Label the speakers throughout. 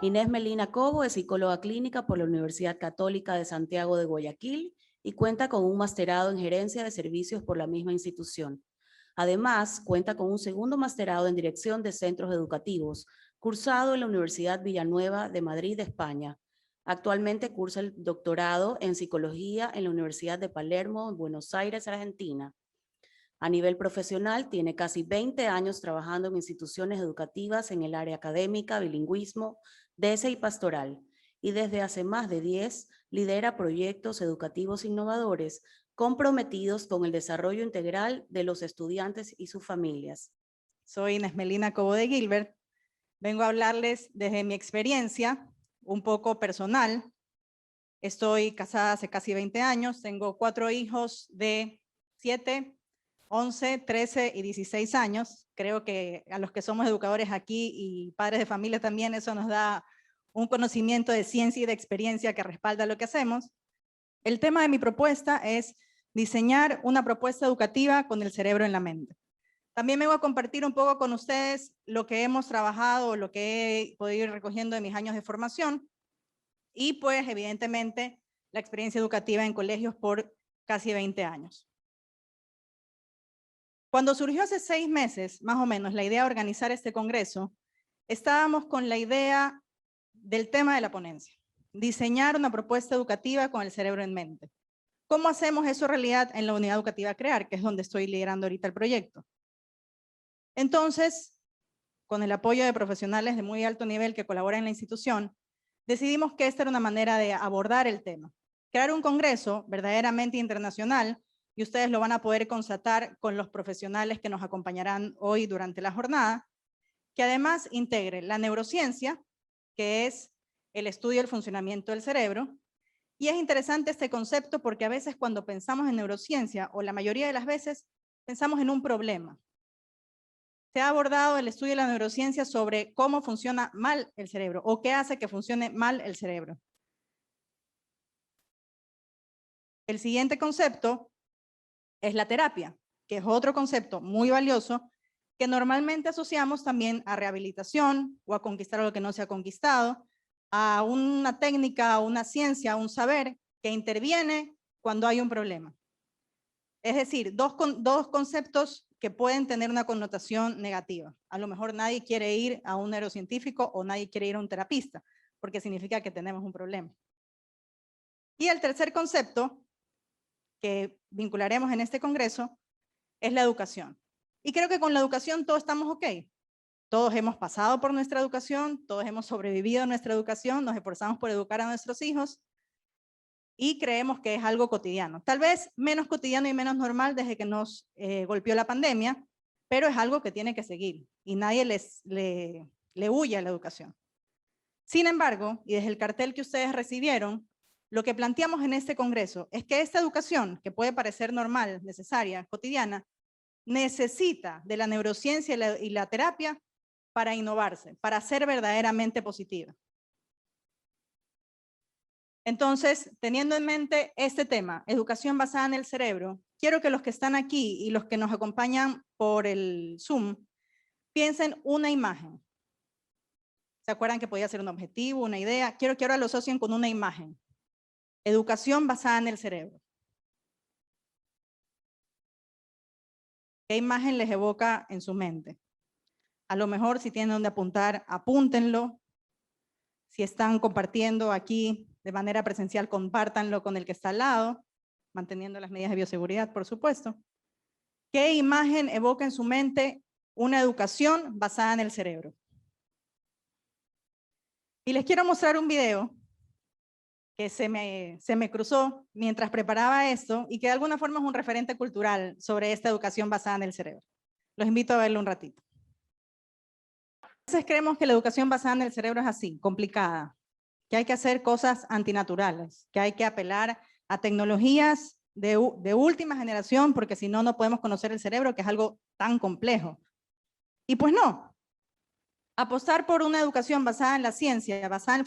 Speaker 1: Inés Melina Cobo es psicóloga clínica por la Universidad Católica de Santiago de Guayaquil y cuenta con un masterado en gerencia de servicios por la misma institución. Además, cuenta con un segundo masterado en dirección de centros educativos, cursado en la Universidad Villanueva de Madrid, España. Actualmente cursa el doctorado en psicología en la Universidad de Palermo, en Buenos Aires, Argentina. A nivel profesional, tiene casi 20 años trabajando en instituciones educativas en el área académica, bilingüismo, DESE y pastoral, y desde hace más de 10 lidera proyectos educativos innovadores comprometidos con el desarrollo integral de los estudiantes y sus familias.
Speaker 2: Soy Inés Melina Cobo de Gilbert. Vengo a hablarles desde mi experiencia, un poco personal. Estoy casada hace casi 20 años, tengo 4 hijos de 7, 11, 13 y 16 años. Creo que a los que somos educadores aquí y padres de familia también eso nos da un conocimiento de ciencia y de experiencia que respalda lo que hacemos. El tema de mi propuesta es diseñar una propuesta educativa con el cerebro en la mente. También me voy a compartir un poco con ustedes lo que hemos trabajado, lo que he podido ir recogiendo de mis años de formación y pues evidentemente la experiencia educativa en colegios por casi 20 años. Cuando surgió hace 6 meses, más o menos, la idea de organizar este congreso, estábamos con la idea del tema de la ponencia, diseñar una propuesta educativa con el cerebro en mente. ¿Cómo hacemos eso realidad en la unidad educativa CREAR, que es donde estoy liderando ahorita el proyecto? Entonces, con el apoyo de profesionales de muy alto nivel que colaboran en la institución, decidimos que esta era una manera de abordar el tema. Crear un congreso verdaderamente internacional, y ustedes lo van a poder constatar con los profesionales que nos acompañarán hoy durante la jornada, que además integre la neurociencia, que es el estudio del funcionamiento del cerebro. Y es interesante este concepto porque a veces cuando pensamos en neurociencia, o la mayoría de las veces, pensamos en un problema. Se ha abordado el estudio de la neurociencia sobre cómo funciona mal el cerebro o qué hace que funcione mal el cerebro. El siguiente concepto es la terapia, que es otro concepto muy valioso que normalmente asociamos también a rehabilitación o a conquistar lo que no se ha conquistado, a una técnica, a una ciencia, a un saber que interviene cuando hay un problema. Es decir, dos conceptos que pueden tener una connotación negativa. A lo mejor nadie quiere ir a un neurocientífico o nadie quiere ir a un terapista, porque significa que tenemos un problema. Y el tercer concepto que vincularemos en este congreso es la educación. Y creo que con la educación todos estamos ok. Todos hemos pasado por nuestra educación, todos hemos sobrevivido a nuestra educación, nos esforzamos por educar a nuestros hijos y creemos que es algo cotidiano. Tal vez menos cotidiano y menos normal desde que nos golpeó la pandemia, pero es algo que tiene que seguir y nadie le huye a la educación. Sin embargo, y desde el cartel que ustedes recibieron, lo que planteamos en este congreso es que esta educación, que puede parecer normal, necesaria, cotidiana, necesita de la neurociencia y la terapia para innovarse, para ser verdaderamente positiva. Entonces, teniendo en mente este tema, educación basada en el cerebro, quiero que los que están aquí y los que nos acompañan por el Zoom piensen una imagen. ¿Se acuerdan que podía ser un objetivo, una idea? Quiero que ahora lo asocien con una imagen. Educación basada en el cerebro. ¿Qué imagen les evoca en su mente? A lo mejor si tienen donde apuntar, apúntenlo. Si están compartiendo aquí de manera presencial, compártanlo con el que está al lado, manteniendo las medidas de bioseguridad, por supuesto. ¿Qué imagen evoca en su mente una educación basada en el cerebro? Y les quiero mostrar un video que se me cruzó mientras preparaba esto y que de alguna forma es un referente cultural sobre esta educación basada en el cerebro. Los invito a verlo un ratito. A veces creemos que la educación basada en el cerebro es así, complicada, que hay que hacer cosas antinaturales, que hay que apelar a tecnologías de última generación, porque si no, no podemos conocer el cerebro, que es algo tan complejo. Y pues no. Apostar por una educación basada en la ciencia, basada en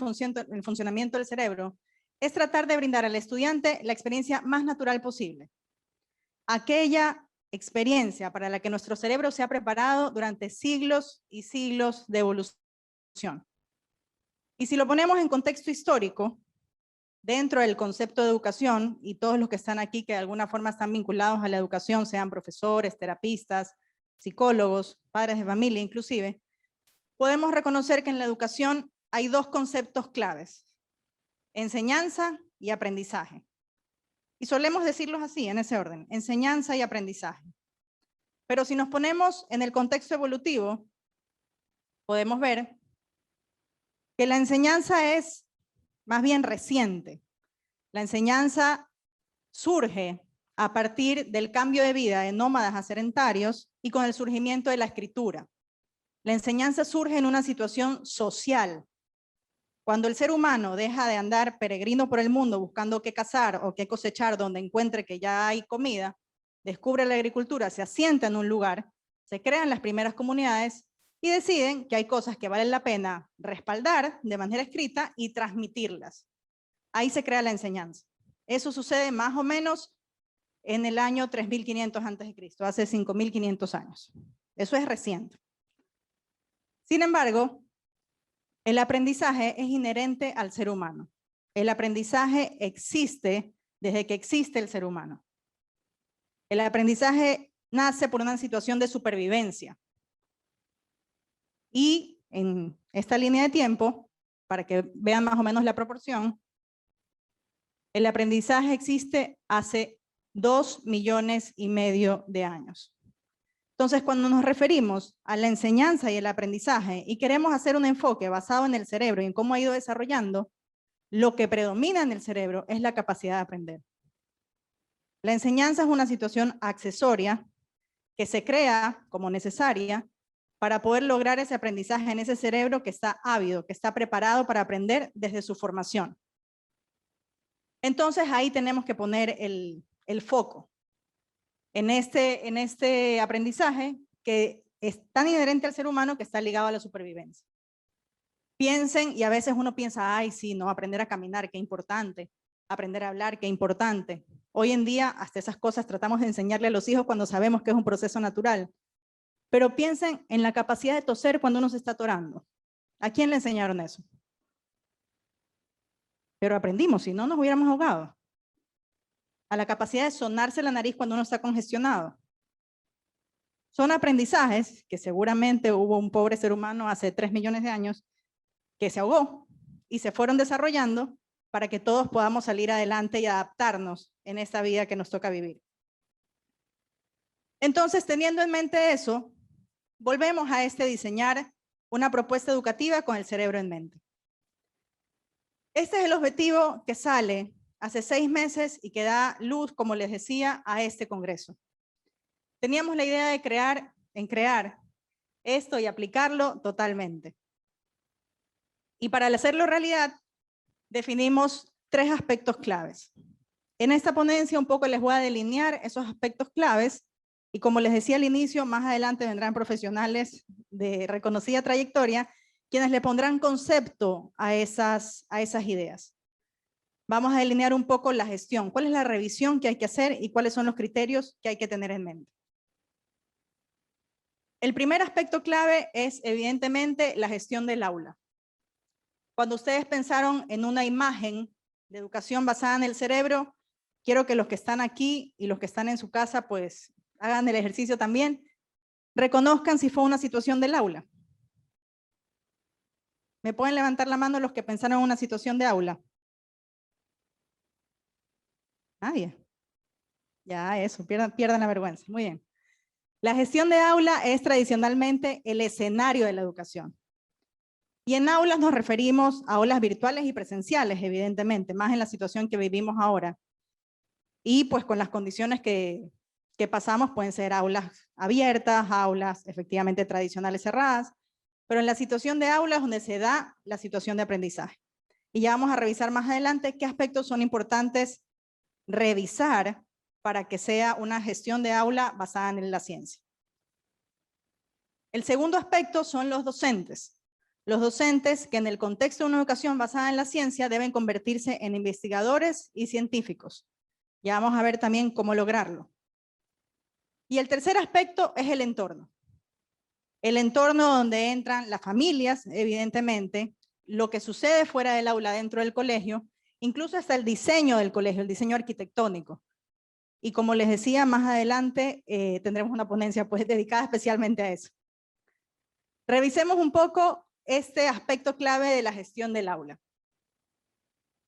Speaker 2: el funcionamiento del cerebro, es tratar de brindar al estudiante la experiencia más natural posible. Aquella experiencia para la que nuestro cerebro se ha preparado durante siglos y siglos de evolución. Y si lo ponemos en contexto histórico, dentro del concepto de educación, y todos los que están aquí que de alguna forma están vinculados a la educación, sean profesores, terapistas, psicólogos, padres de familia inclusive, podemos reconocer que en la educación hay dos conceptos claves: enseñanza y aprendizaje. Y solemos decirlos así, en ese orden: enseñanza y aprendizaje. Pero si nos ponemos en el contexto evolutivo, podemos ver que la enseñanza es más bien reciente. La enseñanza surge a partir del cambio de vida de nómadas a sedentarios y con el surgimiento de la escritura. La enseñanza surge en una situación social. Cuando el ser humano deja de andar peregrino por el mundo buscando qué cazar o qué cosechar donde encuentre que ya hay comida, descubre la agricultura, se asienta en un lugar, se crean las primeras comunidades y deciden que hay cosas que valen la pena respaldar de manera escrita y transmitirlas. Ahí se crea la enseñanza. Eso sucede más o menos en el año 3500 a.C., hace 5500 años. Eso es reciente. Sin embargo, el aprendizaje es inherente al ser humano. El aprendizaje existe desde que existe el ser humano. El aprendizaje nace por una situación de supervivencia. Y en esta línea de tiempo, para que vean más o menos la proporción, el aprendizaje existe hace 2,5 millones de años. Entonces, cuando nos referimos a la enseñanza y el aprendizaje y queremos hacer un enfoque basado en el cerebro y en cómo ha ido desarrollando, lo que predomina en el cerebro es la capacidad de aprender. La enseñanza es una situación accesoria que se crea como necesaria para poder lograr ese aprendizaje en ese cerebro que está ávido, que está preparado para aprender desde su formación. Entonces ahí tenemos que poner el foco en este aprendizaje que es tan inherente al ser humano que está ligado a la supervivencia. Piensen, y a veces uno piensa, ay, sí, no, aprender a caminar, qué importante, aprender a hablar, qué importante. Hoy en día, hasta esas cosas tratamos de enseñarle a los hijos cuando sabemos que es un proceso natural. Pero piensen en la capacidad de toser cuando uno se está atorando. ¿A quién le enseñaron eso? Pero aprendimos, si no nos hubiéramos ahogado. A la capacidad de sonarse la nariz cuando uno está congestionado. Son aprendizajes que seguramente hubo un pobre ser humano hace 3 millones de años que se ahogó y se fueron desarrollando para que todos podamos salir adelante y adaptarnos en esta vida que nos toca vivir. Entonces, teniendo en mente eso, volvemos a diseñar una propuesta educativa con el cerebro en mente. Este es el objetivo que sale hace 6 meses y que da luz, como les decía, a este congreso. Teníamos la idea de crear esto y aplicarlo totalmente. Y para hacerlo realidad, definimos 3 aspectos claves. En esta ponencia un poco les voy a delinear esos aspectos claves y como les decía al inicio, más adelante vendrán profesionales de reconocida trayectoria quienes le pondrán concepto a esas ideas. Vamos a delinear un poco la gestión, cuál es la revisión que hay que hacer y cuáles son los criterios que hay que tener en mente. El primer aspecto clave es evidentemente la gestión del aula. Cuando ustedes pensaron en una imagen de educación basada en el cerebro, quiero que los que están aquí y los que están en su casa pues hagan el ejercicio también, reconozcan si fue una situación del aula. ¿Me pueden levantar la mano los que pensaron en una situación de aula? Nadie. Ya eso, pierdan la vergüenza. Muy bien. La gestión de aula es tradicionalmente el escenario de la educación. Y en aulas nos referimos a aulas virtuales y presenciales, evidentemente, más en la situación que vivimos ahora. Y pues con las condiciones que pasamos pueden ser aulas abiertas, aulas efectivamente tradicionales cerradas, pero en la situación de aulas donde se da la situación de aprendizaje. Y ya vamos a revisar más adelante qué aspectos son importantes revisar para que sea una gestión de aula basada en la ciencia. El segundo aspecto son los docentes. Los docentes que en el contexto de una educación basada en la ciencia deben convertirse en investigadores y científicos. Ya vamos a ver también cómo lograrlo. Y el tercer aspecto es el entorno. El entorno donde entran las familias, evidentemente, lo que sucede fuera del aula dentro del colegio, incluso hasta el diseño del colegio, el diseño arquitectónico. Y como les decía, más adelante tendremos una ponencia pues dedicada especialmente a eso. Revisemos un poco este aspecto clave de la gestión del aula.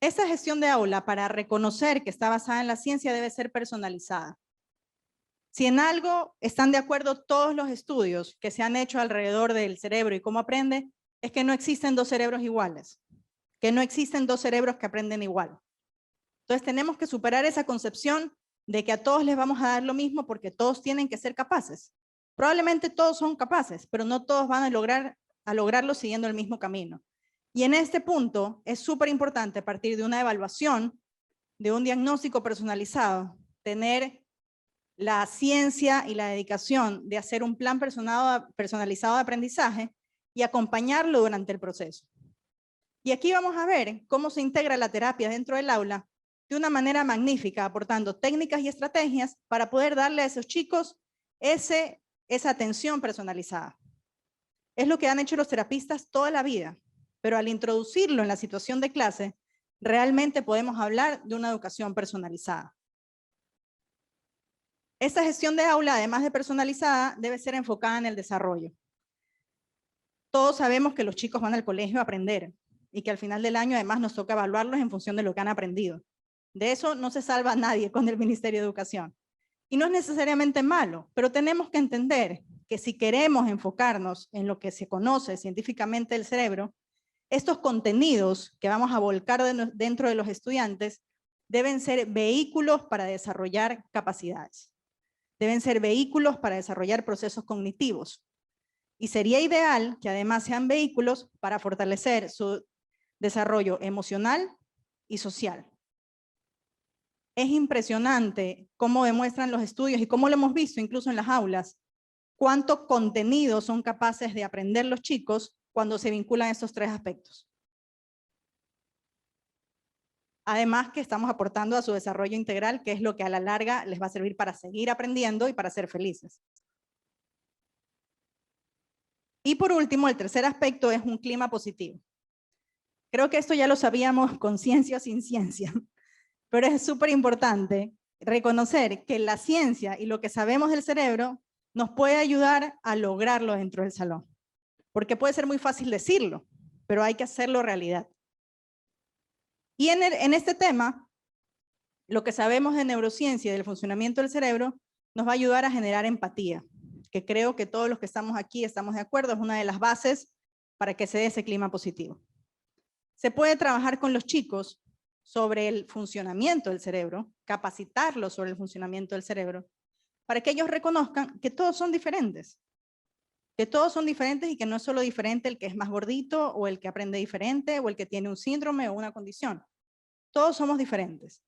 Speaker 2: Esta gestión de aula, para reconocer que está basada en la ciencia, debe ser personalizada. Si en algo están de acuerdo todos los estudios que se han hecho alrededor del cerebro y cómo aprende, es que no existen dos cerebros iguales, que no existen dos cerebros que aprenden igual. Entonces tenemos que superar esa concepción de que a todos les vamos a dar lo mismo porque todos tienen que ser capaces. Probablemente todos son capaces, pero no todos van a lograrlo siguiendo el mismo camino. Y en este punto es súper importante, a partir de una evaluación, de un diagnóstico personalizado, tener la ciencia y la dedicación de hacer un plan personalizado de aprendizaje y acompañarlo durante el proceso. Y aquí vamos a ver cómo se integra la terapia dentro del aula de una manera magnífica, aportando técnicas y estrategias para poder darle a esos chicos esa atención personalizada. Es lo que han hecho los terapistas toda la vida, pero al introducirlo en la situación de clase, realmente podemos hablar de una educación personalizada. Esta gestión de aula, además de personalizada, debe ser enfocada en el desarrollo. Todos sabemos que los chicos van al colegio a aprender y que al final del año además nos toca evaluarlos en función de lo que han aprendido. De eso no se salva nadie con el Ministerio de Educación. Y no es necesariamente malo, pero tenemos que entender que si queremos enfocarnos en lo que se conoce científicamente del cerebro, estos contenidos que vamos a volcar dentro de los estudiantes deben ser vehículos para desarrollar capacidades. Deben ser vehículos para desarrollar procesos cognitivos. Y sería ideal que además sean vehículos para fortalecer su desarrollo emocional y social. Es impresionante cómo demuestran los estudios y cómo lo hemos visto incluso en las aulas, cuánto contenido son capaces de aprender los chicos cuando se vinculan estos tres aspectos. Además que estamos aportando a su desarrollo integral, que es lo que a la larga les va a servir para seguir aprendiendo y para ser felices. Y por último, el tercer aspecto es un clima positivo. Creo que esto ya lo sabíamos con ciencia o sin ciencia, pero es súper importante reconocer que la ciencia y lo que sabemos del cerebro nos puede ayudar a lograrlo dentro del salón. Porque puede ser muy fácil decirlo, pero hay que hacerlo realidad. Y en este tema, lo que sabemos de neurociencia y del funcionamiento del cerebro nos va a ayudar a generar empatía, que creo que todos los que estamos aquí estamos de acuerdo, es una de las bases para que se dé ese clima positivo. Se puede trabajar con los chicos sobre el funcionamiento del cerebro, capacitarlos sobre el funcionamiento del cerebro, para que ellos reconozcan que todos son diferentes. Que todos son diferentes y que no es solo diferente el que es más gordito o el que aprende diferente o el que tiene un síndrome o una condición. Todos somos diferentes.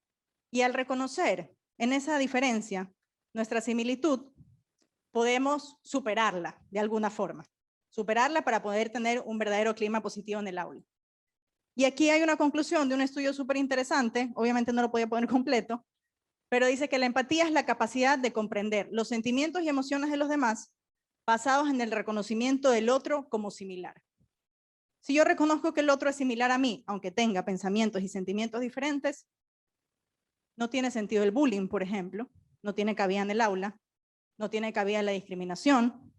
Speaker 2: Y al reconocer en esa diferencia nuestra similitud, podemos superarla de alguna forma. Superarla para poder tener un verdadero clima positivo en el aula. Y aquí hay una conclusión de un estudio súper interesante, obviamente no lo podía poner completo, pero dice que la empatía es la capacidad de comprender los sentimientos y emociones de los demás basados en el reconocimiento del otro como similar. Si yo reconozco que el otro es similar a mí, aunque tenga pensamientos y sentimientos diferentes, no tiene sentido el bullying, por ejemplo, no tiene cabida en el aula, no tiene cabida la discriminación,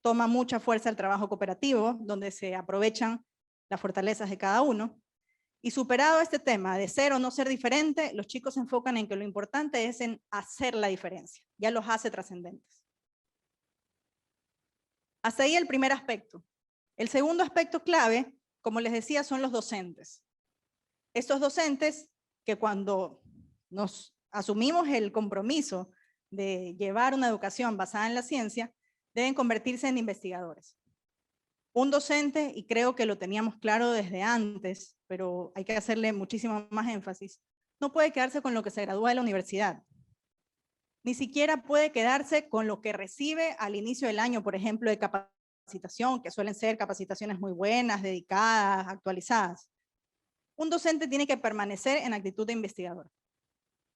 Speaker 2: toma mucha fuerza el trabajo cooperativo, donde se aprovechan las fortalezas de cada uno. Y superado este tema de ser o no ser diferente, los chicos se enfocan en que lo importante es en hacer la diferencia, ya los hace trascendentes. Hasta ahí el primer aspecto. El segundo aspecto clave, como les decía, son los docentes. Estos docentes que cuando nos asumimos el compromiso de llevar una educación basada en la ciencia, deben convertirse en investigadores. Un docente, y creo que lo teníamos claro desde antes, pero hay que hacerle muchísimo más énfasis, no puede quedarse con lo que se gradúa de la universidad. Ni siquiera puede quedarse con lo que recibe al inicio del año, por ejemplo, de capacitación, que suelen ser capacitaciones muy buenas, dedicadas, actualizadas. Un docente tiene que permanecer en actitud de investigador.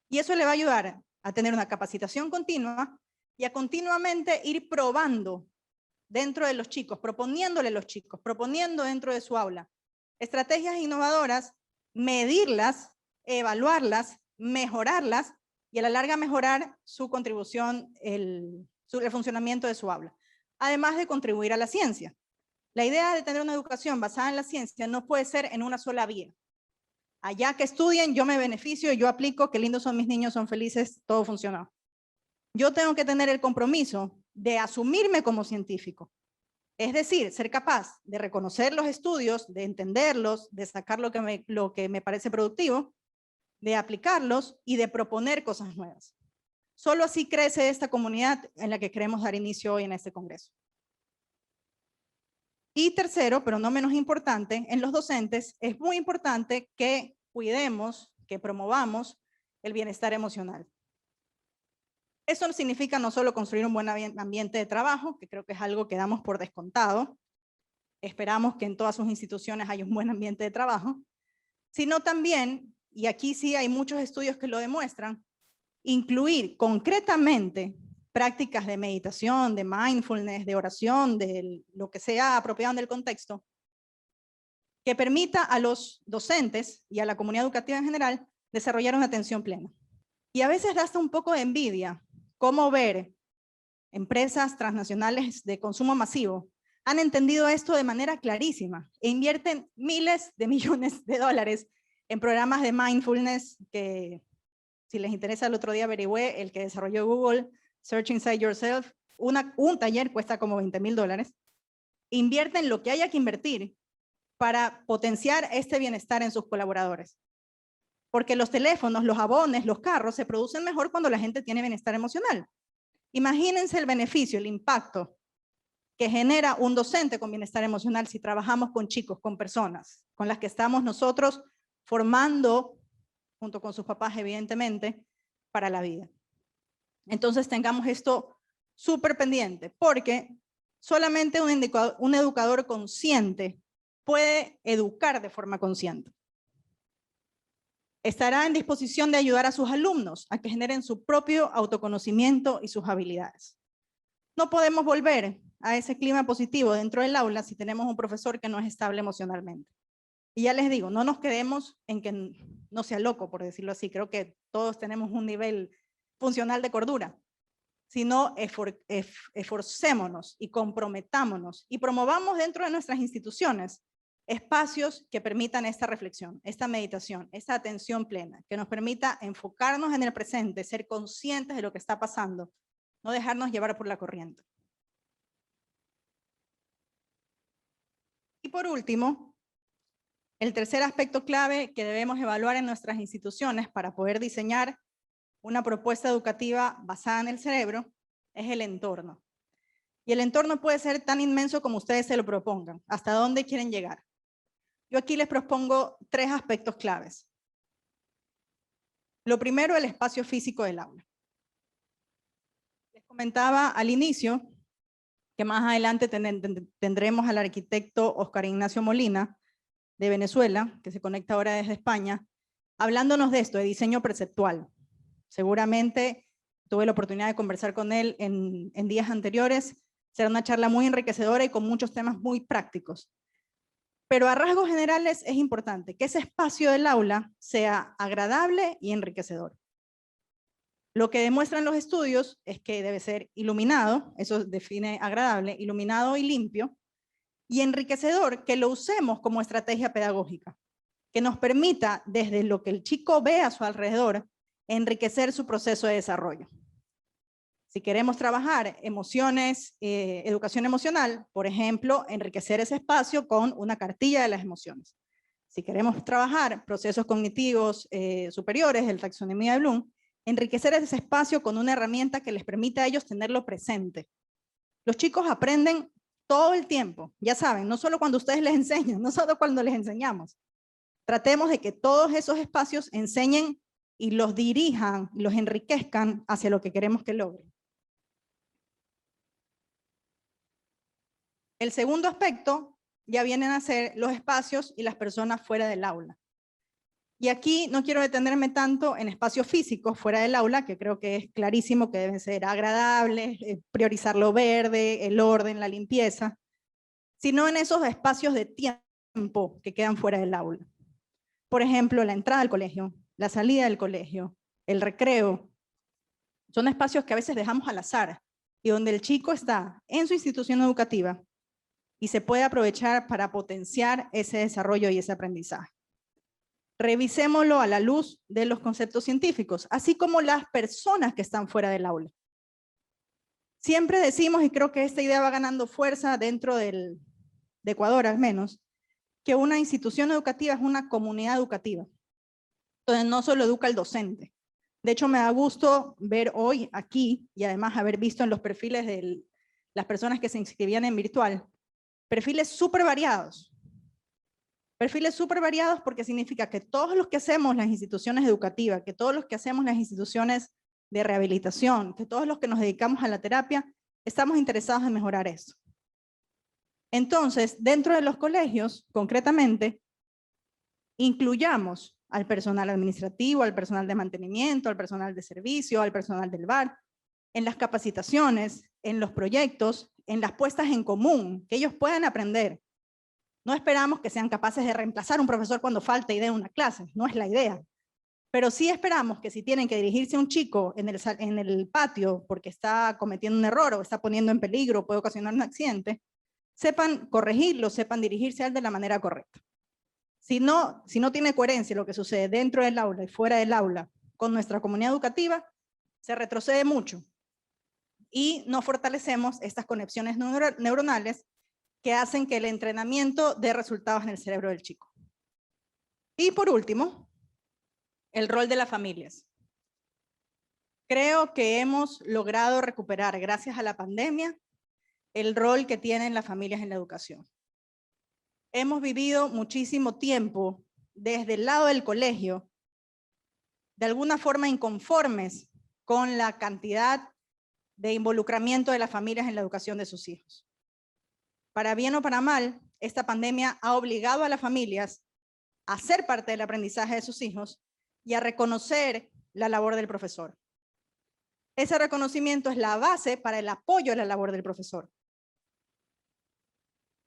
Speaker 2: Y eso le va a ayudar a tener una capacitación continua y a continuamente ir probando dentro de los chicos, proponiéndole a los chicos, proponiendo dentro de su aula Estrategias innovadoras, medirlas, evaluarlas, mejorarlas y a la larga mejorar su contribución, el funcionamiento de su aula. Además de contribuir a la ciencia. La idea de tener una educación basada en la ciencia no puede ser en una sola vía. Allá que estudien, yo me beneficio, yo aplico, qué lindos son mis niños, son felices, todo funcionó. Yo tengo que tener el compromiso de asumirme como científico. Es decir, ser capaz de reconocer los estudios, de entenderlos, de sacar lo que me parece productivo, de aplicarlos y de proponer cosas nuevas. Solo así crece esta comunidad en la que queremos dar inicio hoy en este congreso. Y tercero, pero no menos importante, en los docentes es muy importante que cuidemos, que promovamos el bienestar emocional. Eso significa no solo construir un buen ambiente de trabajo, que creo que es algo que damos por descontado, esperamos que en todas sus instituciones haya un buen ambiente de trabajo, sino también, y aquí sí hay muchos estudios que lo demuestran, incluir concretamente prácticas de meditación, de mindfulness, de oración, de lo que sea apropiado del contexto, que permita a los docentes y a la comunidad educativa en general desarrollar una atención plena. Y a veces da hasta un poco de envidia cómo ver empresas transnacionales de consumo masivo han entendido esto de manera clarísima e invierten miles de millones de dólares en programas de mindfulness que, si les interesa, el otro día averigüé, el que desarrolló Google, Search Inside Yourself, un taller cuesta como $20,000. Invierten lo que haya que invertir para potenciar este bienestar en sus colaboradores. Porque los teléfonos, los abones, los carros se producen mejor cuando la gente tiene bienestar emocional. Imagínense el beneficio, el impacto que genera un docente con bienestar emocional si trabajamos con chicos, con personas, con las que estamos nosotros formando, junto con sus papás evidentemente, para la vida. Entonces tengamos esto súper pendiente, porque solamente un educador consciente puede educar de forma consciente. Estará en disposición de ayudar a sus alumnos a que generen su propio autoconocimiento y sus habilidades. No podemos volver a ese clima positivo dentro del aula si tenemos un profesor que no es estable emocionalmente. Y ya les digo, no nos quedemos en que no sea loco, por decirlo así. Creo que todos tenemos un nivel funcional de cordura. Sino esforcémonos y comprometámonos y promovamos dentro de nuestras instituciones espacios que permitan esta reflexión, esta meditación, esta atención plena, que nos permita enfocarnos en el presente, ser conscientes de lo que está pasando, no dejarnos llevar por la corriente. Y por último, el tercer aspecto clave que debemos evaluar en nuestras instituciones para poder diseñar una propuesta educativa basada en el cerebro es el entorno. Y el entorno puede ser tan inmenso como ustedes se lo propongan. ¿Hasta dónde quieren llegar? Yo aquí les propongo 3 aspectos claves. Lo primero, el espacio físico del aula. Les comentaba al inicio que más adelante tendremos al arquitecto Oscar Ignacio Molina de Venezuela, que se conecta ahora desde España, hablándonos de esto, de diseño perceptual. Seguramente tuve la oportunidad de conversar con él en días anteriores. Será una charla muy enriquecedora y con muchos temas muy prácticos. Pero a rasgos generales es importante que ese espacio del aula sea agradable y enriquecedor. Lo que demuestran los estudios es que debe ser iluminado, eso define agradable, iluminado y limpio, y enriquecedor, que lo usemos como estrategia pedagógica, que nos permita, desde lo que el chico ve a su alrededor, enriquecer su proceso de desarrollo. Si queremos trabajar emociones, educación emocional, por ejemplo, enriquecer ese espacio con una cartilla de las emociones. Si queremos trabajar procesos cognitivos superiores, el taxonomía de Bloom, enriquecer ese espacio con una herramienta que les permita a ellos tenerlo presente. Los chicos aprenden todo el tiempo, ya saben, no solo cuando ustedes les enseñan, no solo cuando les enseñamos. Tratemos de que todos esos espacios enseñen y los dirijan, los enriquezcan hacia lo que queremos que logren. El segundo aspecto ya vienen a ser los espacios y las personas fuera del aula. Y aquí no quiero detenerme tanto en espacios físicos fuera del aula, que creo que es clarísimo que deben ser agradables, priorizar lo verde, el orden, la limpieza, sino en esos espacios de tiempo tiempo que quedan fuera del aula. Por ejemplo, la entrada al colegio, la salida del colegio, el recreo. Son espacios que a veces dejamos al azar y donde el chico está en su institución educativa y se puede aprovechar para potenciar ese desarrollo y ese aprendizaje. Revisémoslo a la luz de los conceptos científicos, así como las personas que están fuera del aula. Siempre decimos, y creo que esta idea va ganando fuerza dentro de Ecuador al menos, que una institución educativa es una comunidad educativa. Entonces no solo educa el docente. De hecho, me da gusto ver hoy aquí, y además haber visto en los perfiles de las personas que se inscribían en virtual, perfiles súper variados. Perfiles súper variados porque significa que todos los que hacemos las instituciones educativas, que todos los que hacemos las instituciones de rehabilitación, que todos los que nos dedicamos a la terapia, estamos interesados en mejorar eso. Entonces, dentro de los colegios, concretamente, incluyamos al personal administrativo, al personal de mantenimiento, al personal de servicio, al personal del bar, en las capacitaciones, en los proyectos, en las puestas en común, que ellos puedan aprender. No esperamos que sean capaces de reemplazar a un profesor cuando falte y dé una clase, no es la idea. Pero sí esperamos que si tienen que dirigirse a un chico en el patio porque está cometiendo un error o está poniendo en peligro, puede ocasionar un accidente, sepan corregirlo, sepan dirigirse a él de la manera correcta. Si no tiene coherencia lo que sucede dentro del aula y fuera del aula con nuestra comunidad educativa, se retrocede mucho y no fortalecemos estas conexiones neuronales que hacen que el entrenamiento dé resultados en el cerebro del chico. Y por último, el rol de las familias. Creo que hemos logrado recuperar, gracias a la pandemia, el rol que tienen las familias en la educación. Hemos vivido muchísimo tiempo desde el lado del colegio, de alguna forma inconformes con la cantidad de involucramiento de las familias en la educación de sus hijos. Para bien o para mal, esta pandemia ha obligado a las familias a ser parte del aprendizaje de sus hijos y a reconocer la labor del profesor. Ese reconocimiento es la base para el apoyo a la labor del profesor.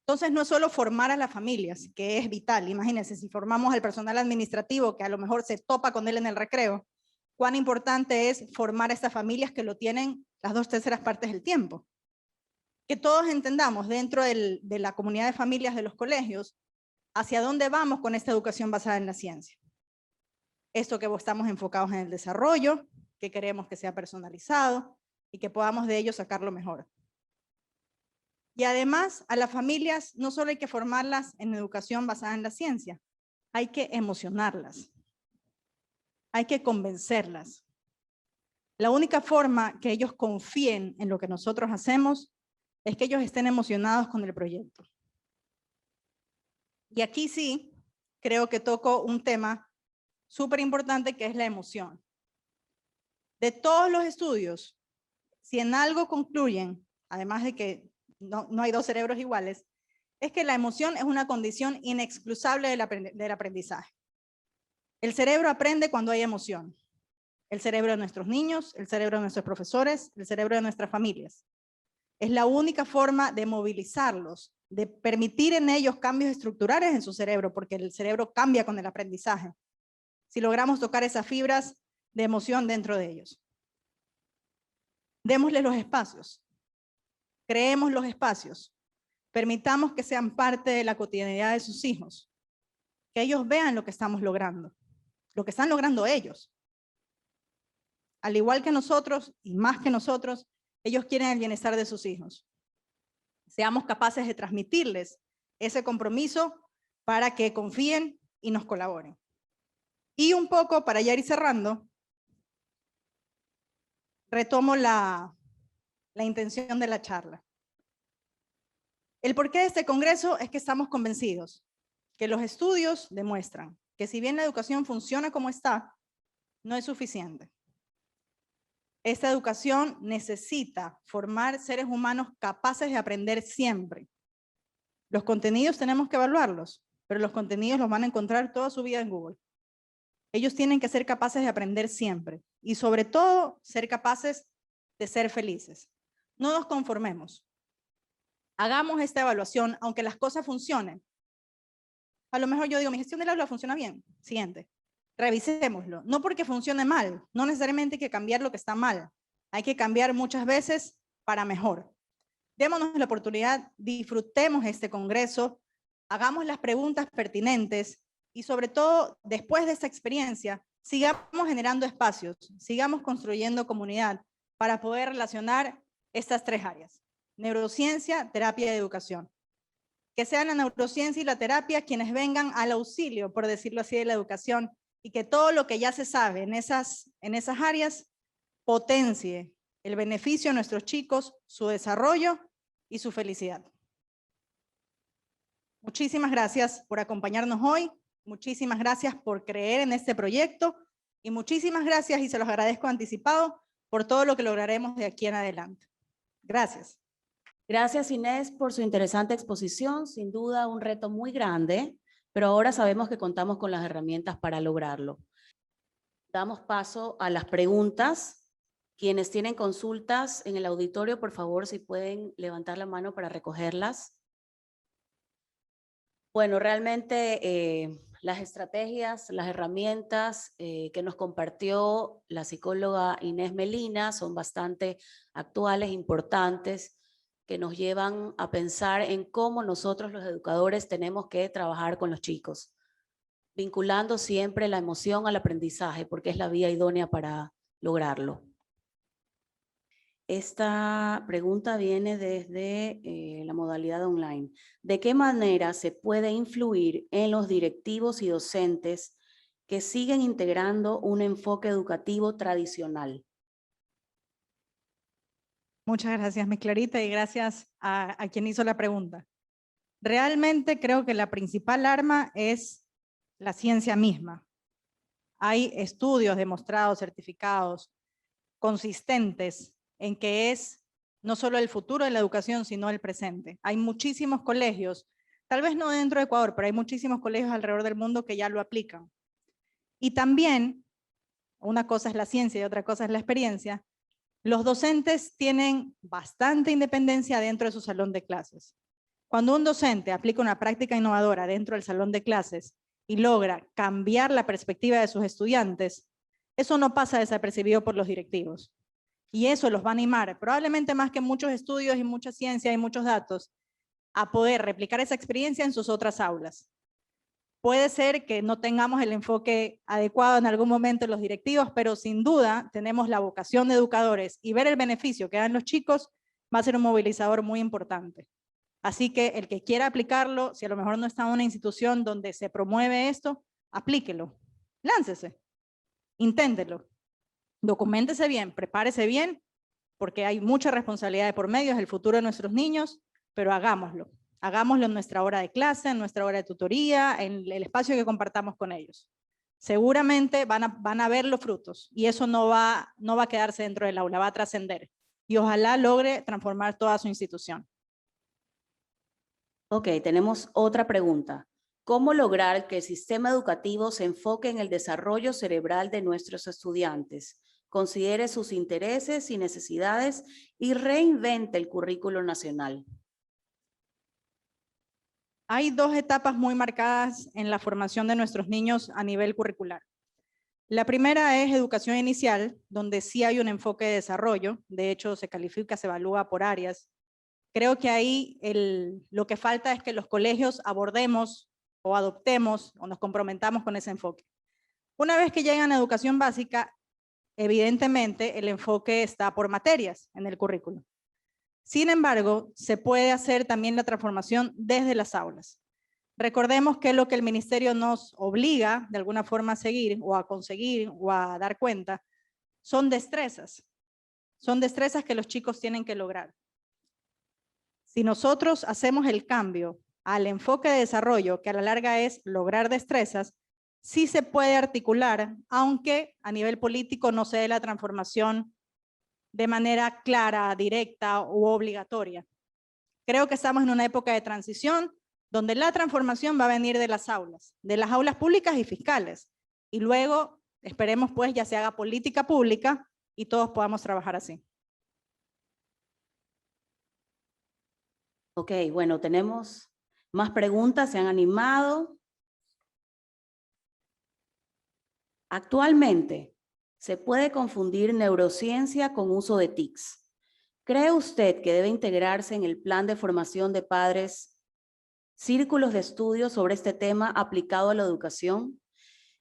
Speaker 2: Entonces no es solo formar a las familias, que es vital. Imagínense, si formamos al personal administrativo que a lo mejor se topa con él en el recreo, cuán importante es formar a estas familias que lo tienen las 2/3 partes del tiempo. Que todos entendamos dentro de la comunidad de familias de los colegios hacia dónde vamos con esta educación basada en la ciencia. Esto que estamos enfocados en el desarrollo, que queremos que sea personalizado y que podamos de ello sacar lo mejor. Y además, a las familias no solo hay que formarlas en educación basada en la ciencia, hay que emocionarlas, hay que convencerlas. La única forma que ellos confíen en lo que nosotros hacemos es que ellos estén emocionados con el proyecto. Y aquí sí, creo que toco un tema súper importante que es la emoción. De todos los estudios, si en algo concluyen, además de que no hay dos cerebros iguales, es que la emoción es una condición inexcusable del aprendizaje. El cerebro aprende cuando hay emoción. El cerebro de nuestros niños, el cerebro de nuestros profesores, el cerebro de nuestras familias. Es la única forma de movilizarlos, de permitir en ellos cambios estructurales en su cerebro, porque el cerebro cambia con el aprendizaje. Si logramos tocar esas fibras de emoción dentro de ellos. Démosles los espacios. Creemos los espacios. Permitamos que sean parte de la cotidianidad de sus hijos. Que ellos vean lo que estamos logrando. Lo que están logrando ellos. Al igual que nosotros, y más que nosotros, ellos quieren el bienestar de sus hijos. Seamos capaces de transmitirles ese compromiso para que confíen y nos colaboren. Y un poco, para ya ir cerrando, retomo la intención de la charla. El porqué de este congreso es que estamos convencidos que los estudios demuestran que si bien la educación funciona como está, no es suficiente. Esta educación necesita formar seres humanos capaces de aprender siempre. Los contenidos tenemos que evaluarlos, pero los contenidos los van a encontrar toda su vida en Google. Ellos tienen que ser capaces de aprender siempre y sobre todo ser capaces de ser felices. No nos conformemos. Hagamos esta evaluación, aunque las cosas funcionen. A lo mejor yo digo, mi gestión del aula funciona bien. Siguiente. Revisémoslo. No porque funcione mal, no necesariamente hay que cambiar lo que está mal. Hay que cambiar muchas veces para mejor. Démonos la oportunidad, disfrutemos este congreso, hagamos las preguntas pertinentes y sobre todo, después de esta experiencia, sigamos generando espacios, sigamos construyendo comunidad para poder relacionar estas tres áreas: neurociencia, terapia y educación. Que sean la neurociencia y la terapia quienes vengan al auxilio, por decirlo así, de la educación, y que todo lo que ya se sabe en esas áreas potencie el beneficio a nuestros chicos, su desarrollo y su felicidad. Muchísimas gracias por acompañarnos hoy, muchísimas gracias por creer en este proyecto y muchísimas gracias, y se los agradezco anticipado, por todo lo que lograremos de aquí en adelante. Gracias.
Speaker 1: Gracias, Inés, por su interesante exposición. Sin duda, un reto muy grande, pero ahora sabemos que contamos con las herramientas para lograrlo. Damos paso a las preguntas. Quienes tienen consultas en el auditorio, por favor, si pueden levantar la mano para recogerlas. Bueno, realmente las estrategias, las herramientas que nos compartió la psicóloga Inés Melina son bastante actuales, importantes, que nos llevan a pensar en cómo nosotros los educadores tenemos que trabajar con los chicos, vinculando siempre la emoción al aprendizaje, porque es la vía idónea para lograrlo. Esta pregunta viene desde la modalidad online. ¿De qué manera se puede influir en los directivos y docentes que siguen integrando un enfoque educativo tradicional?
Speaker 2: Muchas gracias, mi Clarita, y gracias a quien hizo la pregunta. Realmente creo que la principal arma es la ciencia misma. Hay estudios demostrados, certificados, consistentes en que es no solo el futuro de la educación, sino el presente. Hay muchísimos colegios, tal vez no dentro de Ecuador, pero hay muchísimos colegios alrededor del mundo que ya lo aplican. Y también, una cosa es la ciencia y otra cosa es la experiencia, los docentes tienen bastante independencia dentro de su salón de clases. Cuando un docente aplica una práctica innovadora dentro del salón de clases y logra cambiar la perspectiva de sus estudiantes, eso no pasa desapercibido por los directivos. Y eso los va a animar, probablemente más que muchos estudios y mucha ciencia y muchos datos, a poder replicar esa experiencia en sus otras aulas. Puede ser que no tengamos el enfoque adecuado en algún momento en los directivos, pero sin duda tenemos la vocación de educadores y ver el beneficio que dan los chicos va a ser un movilizador muy importante. Así que el que quiera aplicarlo, si a lo mejor no está en una institución donde se promueve esto, aplíquelo, láncese, inténtelo, documéntese bien, prepárese bien, porque hay mucha responsabilidad de por medio, es el futuro de nuestros niños, pero hagámoslo. Hagámoslo en nuestra hora de clase, en nuestra hora de tutoría, en el espacio que compartamos con ellos. Seguramente van a ver los frutos y eso no va a quedarse dentro del aula, va a trascender. Y ojalá logre transformar toda su institución.
Speaker 1: Ok, tenemos otra pregunta. ¿Cómo lograr que el sistema educativo se enfoque en el desarrollo cerebral de nuestros estudiantes, considere sus intereses y necesidades y reinvente el currículo nacional?
Speaker 2: Hay dos etapas muy marcadas en la formación de nuestros niños a nivel curricular. La primera es educación inicial, donde sí hay un enfoque de desarrollo. De hecho, se califica, se evalúa por áreas. Creo que ahí lo que falta es que los colegios abordemos o adoptemos o nos comprometamos con ese enfoque. Una vez que llegan a educación básica, evidentemente el enfoque está por materias en el currículo. Sin embargo, se puede hacer también la transformación desde las aulas. Recordemos que lo que el ministerio nos obliga de alguna forma a seguir o a conseguir o a dar cuenta son destrezas. Son destrezas que los chicos tienen que lograr. Si nosotros hacemos el cambio al enfoque de desarrollo, que a la larga es lograr destrezas, sí se puede articular, aunque a nivel político no se dé la transformación de manera clara, directa u obligatoria. Creo que estamos en una época de transición donde la transformación va a venir de las aulas públicas y fiscales. Y luego, esperemos pues, ya se haga política pública y todos podamos trabajar así.
Speaker 1: Ok, bueno, tenemos más preguntas, se han animado. Actualmente, se puede confundir neurociencia con uso de TICs. ¿Cree usted que debe integrarse en el plan de formación de padres círculos de estudio sobre este tema aplicado a la educación?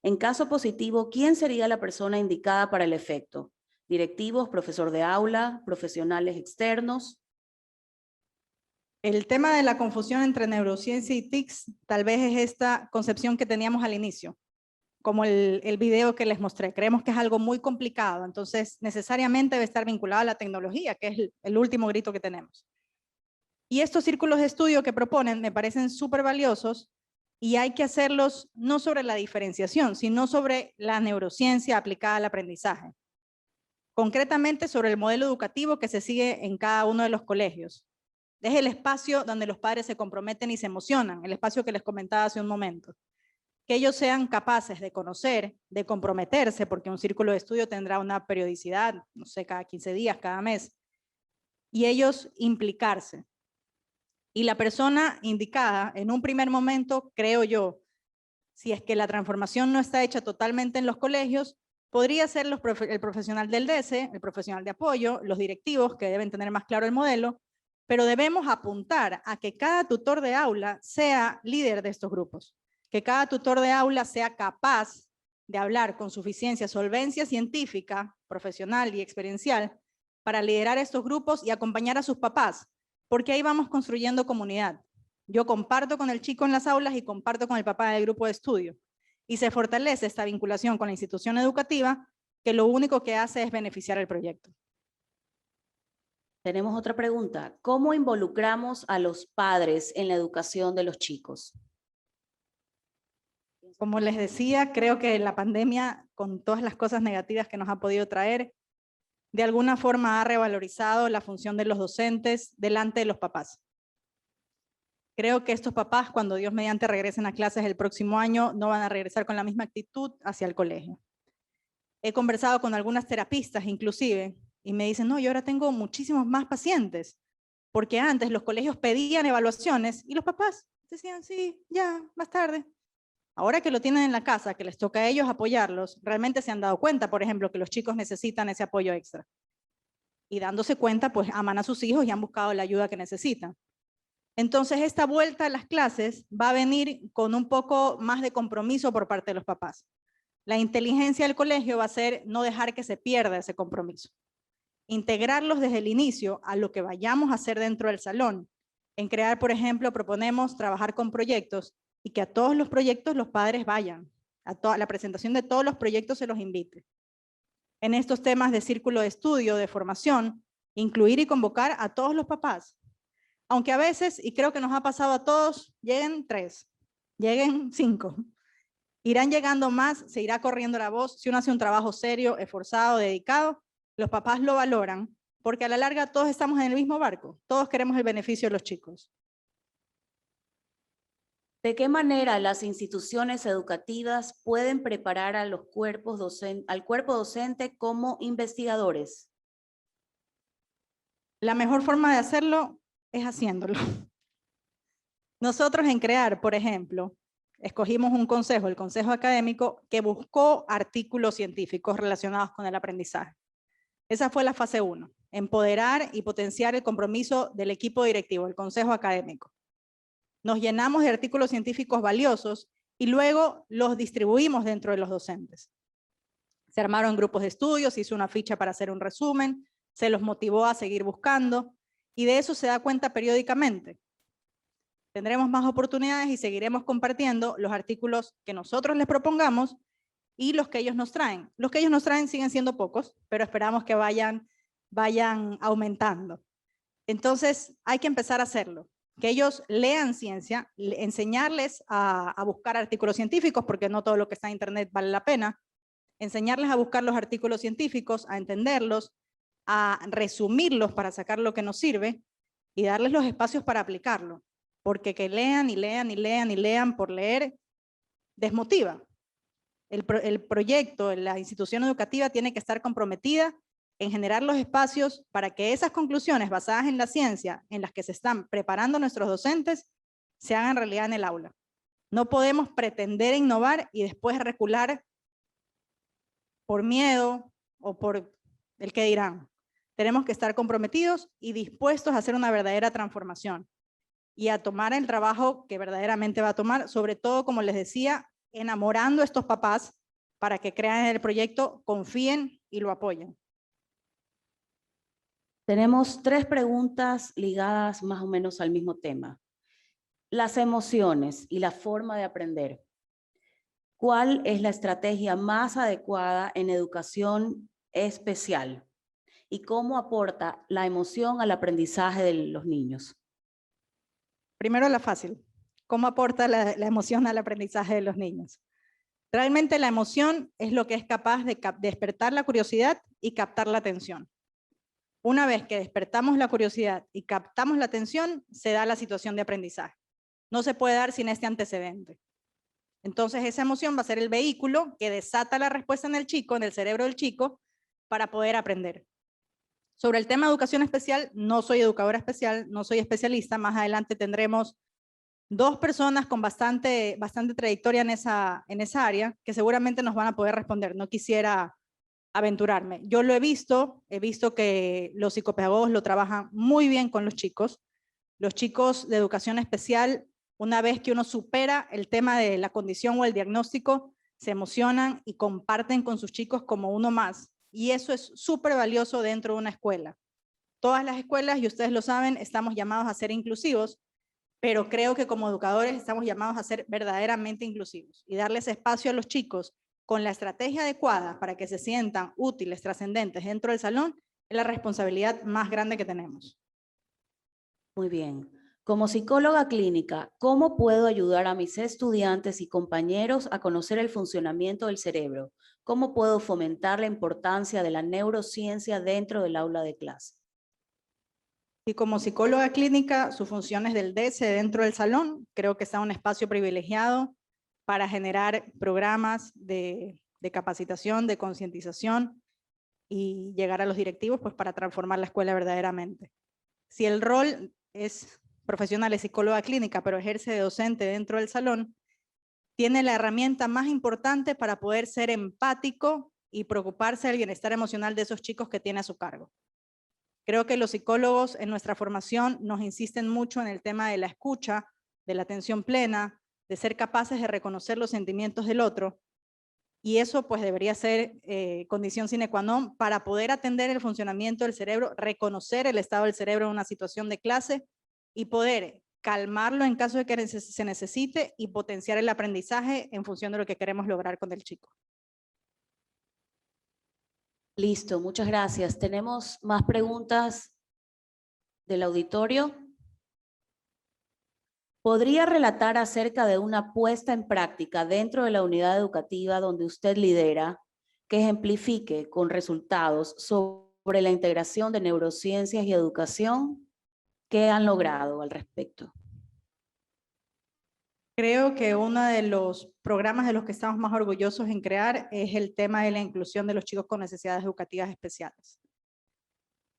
Speaker 1: En caso positivo, ¿quién sería la persona indicada para el efecto? ¿Directivos, profesor de aula, profesionales externos?
Speaker 2: El tema de la confusión entre neurociencia y TICs tal vez es esta concepción que teníamos al inicio, como el video que les mostré. Creemos que es algo muy complicado, entonces necesariamente debe estar vinculado a la tecnología, que es el último grito que tenemos. Y estos círculos de estudio que proponen me parecen súper valiosos y hay que hacerlos no sobre la diferenciación, sino sobre la neurociencia aplicada al aprendizaje. Concretamente sobre el modelo educativo que se sigue en cada uno de los colegios. Es el espacio donde los padres se comprometen y se emocionan, el espacio que les comentaba hace un momento. Que ellos sean capaces de conocer, de comprometerse, porque un círculo de estudio tendrá una periodicidad, no sé, cada 15 días, cada mes, y ellos implicarse. Y la persona indicada, en un primer momento, creo yo, si es que la transformación no está hecha totalmente en los colegios, podría ser el profesional del DESE, el profesional de apoyo, los directivos que deben tener más claro el modelo, pero debemos apuntar a que cada tutor de aula sea líder de estos grupos, que cada tutor de aula sea capaz de hablar con suficiencia, solvencia científica, profesional y experiencial para liderar estos grupos y acompañar a sus papás, porque ahí vamos construyendo comunidad. Yo comparto con el chico en las aulas y comparto con el papá del grupo de estudio. Y se fortalece esta vinculación con la institución educativa que lo único que hace es beneficiar el proyecto.
Speaker 1: Tenemos otra pregunta. ¿Cómo involucramos a los padres en la educación de los chicos?
Speaker 2: Como les decía, creo que la pandemia, con todas las cosas negativas que nos ha podido traer, de alguna forma ha revalorizado la función de los docentes delante de los papás. Creo que estos papás, cuando Dios mediante regresen a clases el próximo año, no van a regresar con la misma actitud hacia el colegio. He conversado con algunas terapistas inclusive y me dicen, no, yo ahora tengo muchísimos más pacientes, porque antes los colegios pedían evaluaciones y los papás decían, sí, ya, más tarde. Ahora que lo tienen en la casa, que les toca a ellos apoyarlos, realmente se han dado cuenta, por ejemplo, que los chicos necesitan ese apoyo extra. Y dándose cuenta, pues aman a sus hijos y han buscado la ayuda que necesitan. Entonces, esta vuelta a las clases va a venir con un poco más de compromiso por parte de los papás. La inteligencia del colegio va a ser no dejar que se pierda ese compromiso. Integrarlos desde el inicio a lo que vayamos a hacer dentro del salón. En crear, por ejemplo, proponemos trabajar con proyectos y que a todos los proyectos los padres vayan. A la presentación de todos los proyectos se los invite. En estos temas de círculo de estudio, de formación, incluir y convocar a todos los papás. Aunque a veces, y creo que nos ha pasado a todos, lleguen 3, lleguen 5. Irán llegando más, se irá corriendo la voz. Si uno hace un trabajo serio, esforzado, dedicado, los papás lo valoran, porque a la larga todos estamos en el mismo barco. Todos queremos el beneficio de los chicos.
Speaker 1: ¿De qué manera las instituciones educativas pueden preparar a al cuerpo docente como investigadores?
Speaker 2: La mejor forma de hacerlo es haciéndolo. Nosotros en CREAR, por ejemplo, escogimos un consejo, el consejo académico, que buscó artículos científicos relacionados con el aprendizaje. Esa fue la fase 1, empoderar y potenciar el compromiso del equipo directivo, el consejo académico. Nos llenamos de artículos científicos valiosos y luego los distribuimos dentro de los docentes. Se armaron grupos de estudios, se hizo una ficha para hacer un resumen, se los motivó a seguir buscando y de eso se da cuenta periódicamente. Tendremos más oportunidades y seguiremos compartiendo los artículos que nosotros les propongamos y los que ellos nos traen. Los que ellos nos traen siguen siendo pocos, pero esperamos que vayan aumentando. Entonces hay que empezar a hacerlo. Que ellos lean ciencia, enseñarles a buscar artículos científicos, porque no todo lo que está en internet vale la pena, enseñarles a buscar los artículos científicos, a entenderlos, a resumirlos para sacar lo que nos sirve y darles los espacios para aplicarlo, porque que lean y lean y lean y lean por leer desmotiva. El proyecto, la institución educativa tiene que estar comprometida en generar los espacios para que esas conclusiones basadas en la ciencia en las que se están preparando nuestros docentes se hagan realidad en el aula. No podemos pretender innovar y después recular por miedo o por el qué dirán. Tenemos que estar comprometidos y dispuestos a hacer una verdadera transformación y a tomar el trabajo que verdaderamente va a tomar, sobre todo, como les decía, enamorando a estos papás para que crean en el proyecto, confíen y lo apoyen.
Speaker 1: Tenemos 3 preguntas ligadas más o menos al mismo tema. Las emociones y la forma de aprender. ¿Cuál es la estrategia más adecuada en educación especial? ¿Y cómo aporta la emoción al aprendizaje de los niños?
Speaker 2: Primero la fácil. ¿Cómo aporta la emoción al aprendizaje de los niños? Realmente la emoción es lo que es capaz de despertar la curiosidad y captar la atención. Una vez que despertamos la curiosidad y captamos la atención, se da la situación de aprendizaje. No se puede dar sin este antecedente. Entonces esa emoción va a ser el vehículo que desata la respuesta en el chico, en el cerebro del chico, para poder aprender. Sobre el tema de educación especial, no soy educadora especial, no soy especialista. Más adelante tendremos 2 personas con bastante trayectoria en esa área que seguramente nos van a poder responder. No quisiera aventurarme. Yo lo he visto que los psicopedagogos lo trabajan muy bien con los chicos. Los chicos de educación especial, una vez que uno supera el tema de la condición o el diagnóstico, se emocionan y comparten con sus chicos como uno más. Y eso es súper valioso dentro de una escuela. Todas las escuelas, y ustedes lo saben, estamos llamados a ser inclusivos, pero creo que como educadores estamos llamados a ser verdaderamente inclusivos y darles espacio a los chicos con la estrategia adecuada para que se sientan útiles, trascendentes dentro del salón, es la responsabilidad más grande que tenemos.
Speaker 1: Muy bien. Como psicóloga clínica, ¿cómo puedo ayudar a mis estudiantes y compañeros a conocer el funcionamiento del cerebro? ¿Cómo puedo fomentar la importancia de la neurociencia dentro del aula de clase?
Speaker 2: Y como psicóloga clínica, sus funciones del DS dentro del salón, creo que está un espacio privilegiado para generar programas de capacitación, de concientización y llegar a los directivos pues, para transformar la escuela verdaderamente. Si el rol es profesional, es psicóloga clínica, pero ejerce de docente dentro del salón, tiene la herramienta más importante para poder ser empático y preocuparse del bienestar emocional de esos chicos que tiene a su cargo. Creo que los psicólogos en nuestra formación nos insisten mucho en el tema de la escucha, de la atención plena, de ser capaces de reconocer los sentimientos del otro, y eso pues debería ser condición sine qua non para poder atender el funcionamiento del cerebro, reconocer el estado del cerebro en una situación de clase y poder calmarlo en caso de que se necesite y potenciar el aprendizaje en función de lo que queremos lograr con el chico.
Speaker 1: Listo, muchas gracias. ¿Tenemos más preguntas del auditorio? ¿Podría relatar acerca de una puesta en práctica dentro de la unidad educativa donde usted lidera que ejemplifique con resultados sobre la integración de neurociencias y educación? ¿Qué han logrado al respecto?
Speaker 2: Creo que uno de los programas de los que estamos más orgullosos en crear es el tema de la inclusión de los chicos con necesidades educativas especiales.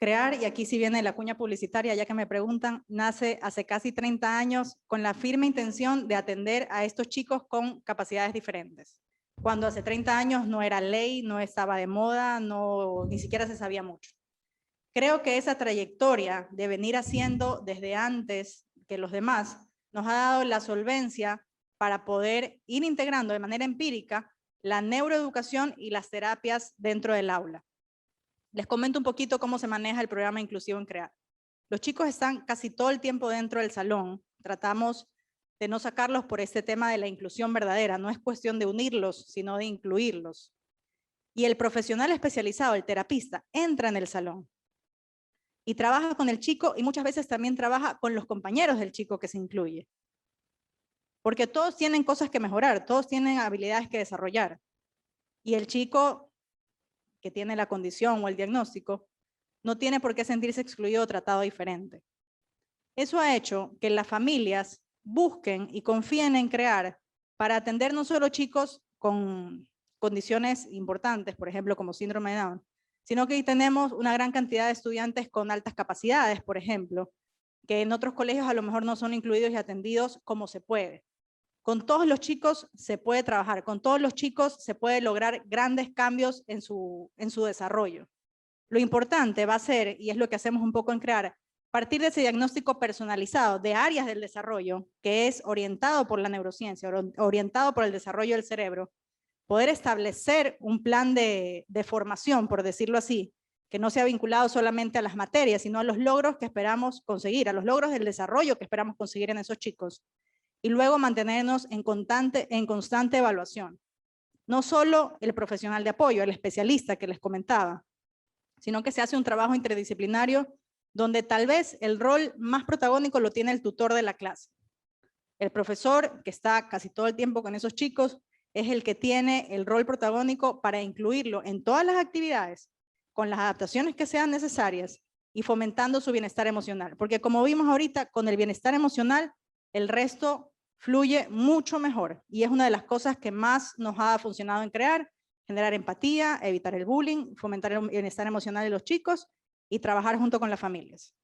Speaker 2: Crear, y aquí sí viene la cuña publicitaria, ya que me preguntan, nace hace casi 30 años con la firme intención de atender a estos chicos con capacidades diferentes. Cuando hace 30 años no era ley, no estaba de moda, ni siquiera se sabía mucho. Creo que esa trayectoria de venir haciendo desde antes que los demás nos ha dado la solvencia para poder ir integrando de manera empírica la neuroeducación y las terapias dentro del aula. Les comento un poquito cómo se maneja el programa inclusivo en CREAR. Los chicos están casi todo el tiempo dentro del salón. Tratamos de no sacarlos por este tema de la inclusión verdadera. No es cuestión de unirlos, sino de incluirlos. Y el profesional especializado, el terapista, entra en el salón y trabaja con el chico y muchas veces también trabaja con los compañeros del chico que se incluye. Porque todos tienen cosas que mejorar, todos tienen habilidades que desarrollar. Y el chico que tiene la condición o el diagnóstico no tiene por qué sentirse excluido o tratado diferente. Eso ha hecho que las familias busquen y confíen en CREAR para atender no solo chicos con condiciones importantes, por ejemplo, como síndrome de Down, sino que tenemos una gran cantidad de estudiantes con altas capacidades, por ejemplo, que en otros colegios a lo mejor no son incluidos y atendidos como se puede. Con todos los chicos se puede trabajar, con todos los chicos se puede lograr grandes cambios en su desarrollo. Lo importante va a ser, y es lo que hacemos un poco en CREAR, partir de ese diagnóstico personalizado de áreas del desarrollo, que es orientado por la neurociencia, orientado por el desarrollo del cerebro, poder establecer un plan de formación, por decirlo así, que no sea vinculado solamente a las materias, sino a los logros que esperamos conseguir, a los logros del desarrollo que esperamos conseguir en esos chicos. Y luego mantenernos en constante evaluación. No solo el profesional de apoyo, el especialista que les comentaba, sino que se hace un trabajo interdisciplinario donde tal vez el rol más protagónico lo tiene el tutor de la clase. El profesor, que está casi todo el tiempo con esos chicos, es el que tiene el rol protagónico para incluirlo en todas las actividades, con las adaptaciones que sean necesarias y fomentando su bienestar emocional. Porque como vimos ahorita, con el bienestar emocional, el resto fluye mucho mejor. Y es una de las cosas que más nos ha funcionado en CREAR: generar empatía, evitar el bullying, fomentar el bienestar emocional de los chicos y trabajar junto con las familias.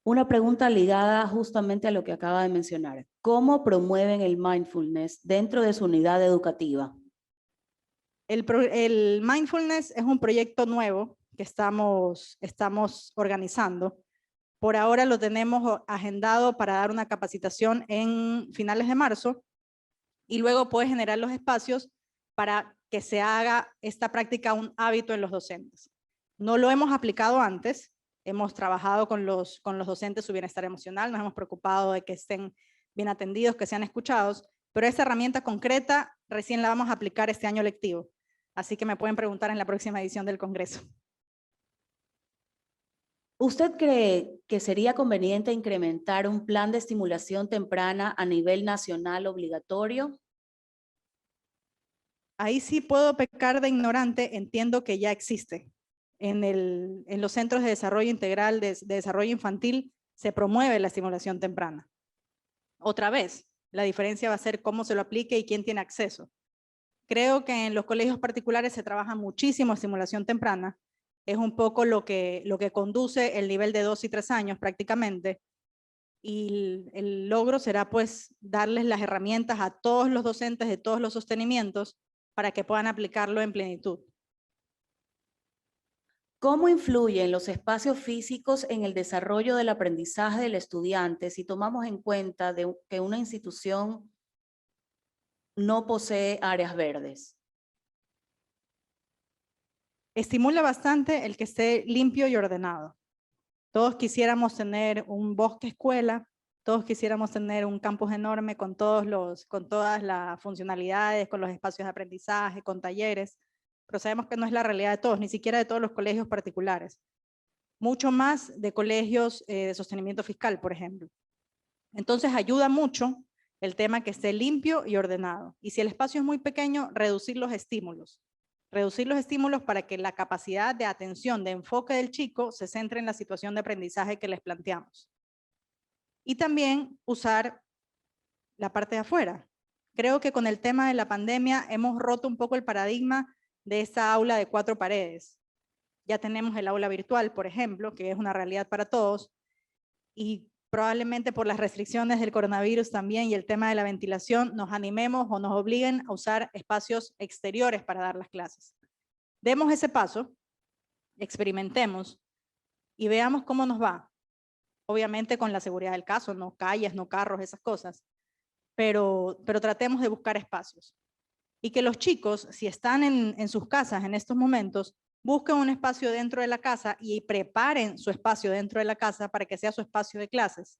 Speaker 1: Una pregunta ligada justamente a lo que acaba de mencionar. ¿Cómo promueven el mindfulness dentro de su unidad educativa?
Speaker 2: El mindfulness es un proyecto nuevo que estamos organizando. Por ahora lo tenemos agendado para dar una capacitación en finales de marzo y luego puede generar los espacios para que se haga esta práctica un hábito en los docentes. No lo hemos aplicado antes, hemos trabajado con los docentes su bienestar emocional, nos hemos preocupado de que estén bien atendidos, que sean escuchados, pero esta herramienta concreta recién la vamos a aplicar este año lectivo. Así que me pueden preguntar en la próxima edición del Congreso.
Speaker 1: ¿Usted cree que sería conveniente incrementar un plan de estimulación temprana a nivel nacional obligatorio?
Speaker 2: Ahí sí puedo pecar de ignorante, entiendo que ya existe. En los centros de desarrollo integral, de desarrollo infantil, se promueve la estimulación temprana. Otra vez, la diferencia va a ser cómo se lo aplique y quién tiene acceso. Creo que en los colegios particulares se trabaja muchísimo estimulación temprana. Es un poco lo que conduce el nivel de 2 y 3 años prácticamente. Y el logro será pues darles las herramientas a todos los docentes de todos los sostenimientos para que puedan aplicarlo en plenitud.
Speaker 1: ¿Cómo influyen los espacios físicos en el desarrollo del aprendizaje del estudiante si tomamos en cuenta que una institución no posee áreas verdes?
Speaker 2: Estimula bastante el que esté limpio y ordenado. Todos quisiéramos tener un bosque escuela, todos quisiéramos tener un campus enorme con todas las funcionalidades, con los espacios de aprendizaje, con talleres, pero sabemos que no es la realidad de todos, ni siquiera de todos los colegios particulares. Mucho más de colegios de sostenimiento fiscal, por ejemplo. Entonces ayuda mucho el tema que esté limpio y ordenado. Y si el espacio es muy pequeño, reducir los estímulos. Reducir los estímulos para que la capacidad de atención, de enfoque del chico se centre en la situación de aprendizaje que les planteamos. Y también usar la parte de afuera. Creo que con el tema de la pandemia hemos roto un poco el paradigma de esta aula de 4 paredes. Ya tenemos el aula virtual, por ejemplo, que es una realidad para todos, y probablemente por las restricciones del coronavirus también y el tema de la ventilación nos animemos o nos obliguen a usar espacios exteriores para dar las clases. Demos ese paso, experimentemos y veamos cómo nos va. Obviamente con la seguridad del caso, no calles, no carros, esas cosas, pero tratemos de buscar espacios. Y que los chicos, si están en sus casas en estos momentos, busquen un espacio dentro de la casa y preparen su espacio dentro de la casa para que sea su espacio de clases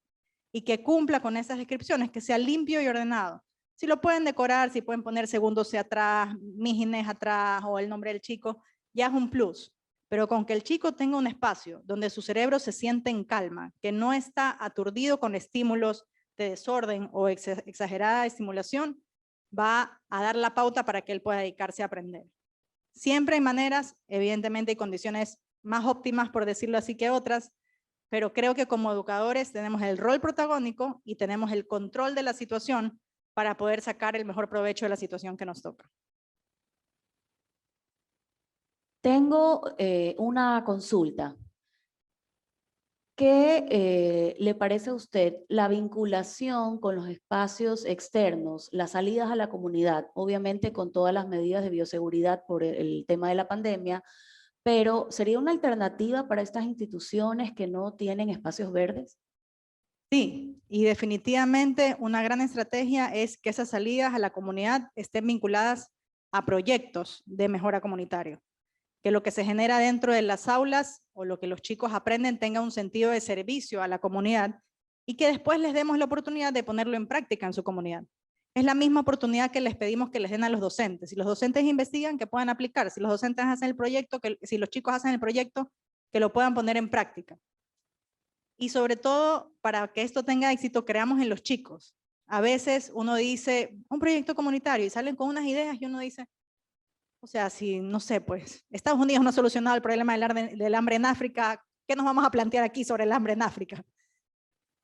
Speaker 2: y que cumpla con esas descripciones, que sea limpio y ordenado. Si lo pueden decorar, si pueden poner segundo C atrás, Mijines atrás o el nombre del chico, ya es un plus. Pero con que el chico tenga un espacio donde su cerebro se siente en calma, que no está aturdido con estímulos de desorden o exagerada estimulación, va a dar la pauta para que él pueda dedicarse a aprender. Siempre hay maneras, evidentemente hay condiciones más óptimas, por decirlo así, que otras, pero creo que como educadores tenemos el rol protagónico y tenemos el control de la situación para poder sacar el mejor provecho de la situación que nos toca.
Speaker 1: Tengo una consulta. ¿Qué le parece a usted la vinculación con los espacios externos, las salidas a la comunidad, obviamente con todas las medidas de bioseguridad por el tema de la pandemia, pero sería una alternativa para estas instituciones que no tienen espacios verdes?
Speaker 2: Sí, y definitivamente una gran estrategia es que esas salidas a la comunidad estén vinculadas a proyectos de mejora comunitario. Que lo que se genera dentro de las aulas o lo que los chicos aprenden tenga un sentido de servicio a la comunidad y que después les demos la oportunidad de ponerlo en práctica en su comunidad. Es la misma oportunidad que les pedimos que les den a los docentes. Si los docentes investigan, que puedan aplicar. Si los docentes hacen el proyecto, si los chicos hacen el proyecto, que lo puedan poner en práctica. Y sobre todo, para que esto tenga éxito, creamos en los chicos. A veces uno dice, un proyecto comunitario, y salen con unas ideas y uno dice, o sea, si, no sé, pues, Estados Unidos no ha solucionado el problema del hambre en África, ¿qué nos vamos a plantear aquí sobre el hambre en África?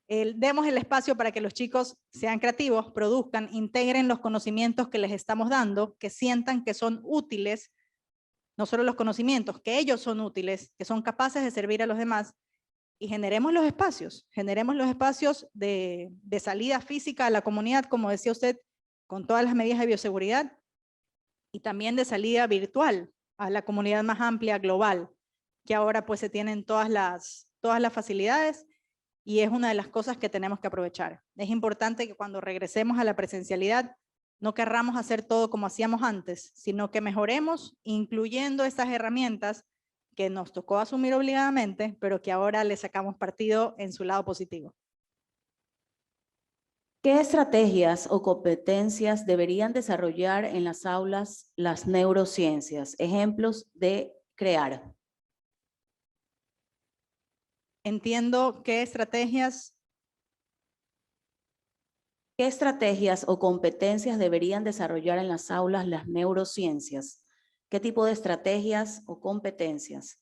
Speaker 2: Demos el espacio para que los chicos sean creativos, produzcan, integren los conocimientos que les estamos dando, que sientan que son útiles, no solo los conocimientos, que ellos son útiles, que son capaces de servir a los demás, y generemos los espacios de salida física a la comunidad, como decía usted, con todas las medidas de bioseguridad, y también de salida virtual a la comunidad más amplia, global, que ahora pues se tienen todas las facilidades y es una de las cosas que tenemos que aprovechar. Es importante que cuando regresemos a la presencialidad no querramos hacer todo como hacíamos antes, sino que mejoremos incluyendo estas herramientas que nos tocó asumir obligadamente, pero que ahora le sacamos partido en su lado positivo.
Speaker 1: ¿Qué estrategias o competencias deberían desarrollar en las aulas las neurociencias? Ejemplos de crear.
Speaker 2: Entiendo qué estrategias.
Speaker 1: ¿Qué estrategias o competencias deberían desarrollar en las aulas las neurociencias? ¿Qué tipo de estrategias o competencias?